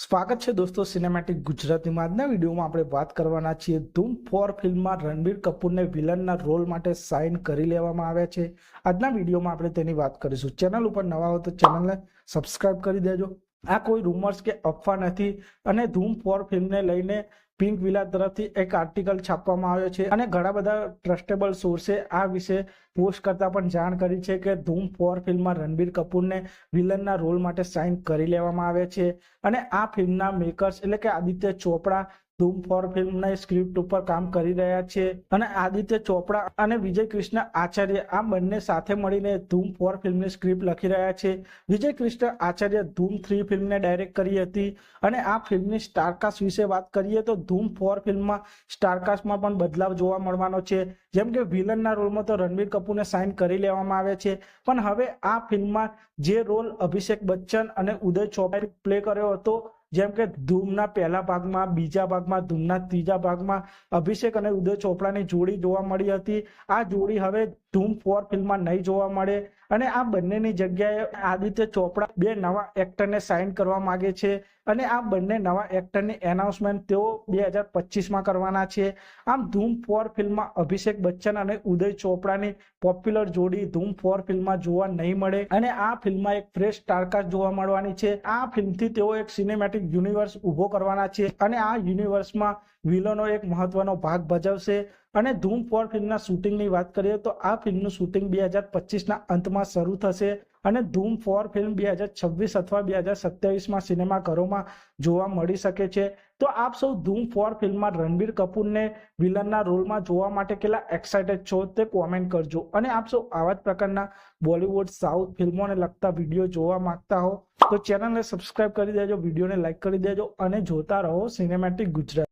સ્વાગત છે દોસ્તો સિનેમેટિક ગુજરાતીમાં। આજના વિડીયોમાં આપણે વાત કરવાના છીએ ધૂમ 4 ફિલ્મમાં રણબીર કપૂરને વિલનના રોલ માટે સાઇન કરી લેવામાં આવ્યા છે। આજના વિડીયોમાં આપણે તેની વાત કરીશું। ચેનલ ઉપર નવા હો તો ચેનલને સબસ્ક્રાઇબ કરી દેજો। આ કોઈ રૂમર્સ કે અફવા નથી અને ધૂમ 4 ફિલ્મને લઈને પિંક વિલા તરફથી એક આર્ટિકલ છાપવામાં આવ્યો છે અને ઘણા બધા ટ્રસ્ટેબલ સોર્સે આ વિશે પોસ્ટ કરતા પણ જાણ કરી છે કે ધૂમ 4 ફિલ્મમાં રણબીર કપૂરને વિલનના રોલ માટે સાઇન કરી લેવામાં આવ્યા છે અને આ ફિલ્મના મેકર્સ એટલે કે આદિત્ય ચોપડા ધૂમ 4 ફિલ્મના સ્ક્રિપ્ટ ઉપર કામ કરી રહ્યા છે અને આદિત્ય ચોપડા અને વિજય કૃષ્ણ આચાર્ય આ બંને સાથે મળીને ધૂમ 4 ફિલ્મની સ્ક્રિપ્ટ લખી રહ્યા છે। વિજય કૃષ્ણ આચાર્ય ધૂમ 3 ફિલ્મને ડાયરેક્ટ કરી હતી અને આ ફિલ્મની સ્ટારકાસ્ટ વિશે વાત કરીએ તો ધૂમ 4 ફિલ્મમાં સ્ટારકાસ્ટમાં પણ બદલાવ જોવા મળવાનો છે। જેમ કે વિલનના રોલમાં તો રણબીર કપૂરને સાઇન કરી લેવામાં આવે છે, પણ હવે આ ફિલ્મમાં જે રોલ અભિષેક બચ્ચન અને ઉદય ચોપડાએ પ્લે કર્યો હતો, જેમ કે ધૂમના પહેલા ભાગમાં, બીજા ભાગમાં, ધૂમના ત્રીજા ભાગમાં અભિષેક અને ઉદય ચોપડાની જોડી જોવા મળી હતી, આ જોડી હવે ધૂમ 4 ફિલ્મમાં નહીં જોવા મળે અને આ બંનેની જગ્યાએ આદિત્ય ચોપડા બે નવા એક્ટરને સાઇન કરવા માંગે છે અને આ બંને નવા એક્ટરની એનાઉન્સમેન્ટ તેઓ 2025માં કરવાના છે। આમ ધૂમ 4 ફિલ્મમાં અભિષેક બચ્ચન અને ઉદય ચોપડાની પોપ્યુલર જોડી ધૂમ 4 ફિલ્મમાં જોવા નહીં મળે અને આ ફિલ્મમાં એક ફ્રેશ સ્ટારકાસ્ટ જોવા મળવાની છે। આ ફિલ્મથી તેઓ એક સિનેમેટિક યુનિવર્સ ઉભો કરવાના છે અને આ યુનિવર્સમાં વિલનો એક મહત્વનો ભાગ ભજવશે અને ધૂમ 4 ફિલ્મના શૂટિંગની વાત કરીએ તો આ ફિલ્મનું શૂટિંગ 2025ના અંતમાં શરૂ થશે અને ધૂમ 4 ફિલ્મ 2026 અથવા 2027માં સિનેમાઘરોમાં જોવા મળી શકે છે। તો આપ સૌ ધૂમ 4 ફિલ્મમાં રણબીર કપૂરને વિલનના રોલમાં જોવા માટે કેટલા એક્સાઇટેડ છો તે કોમેન્ટ કરજો અને આપ સૌ આવા જ પ્રકારના બોલિવૂડ, સાઉથ ફિલ્મોને લગતા વિડીયો જોવા માંગતા હો તો ચેનલને સબસ્ક્રાઇબ કરી દેજો, વિડીયોને લાઇક કરી દેજો અને જોતા રહો સિનેમેટિક ગુજરાત।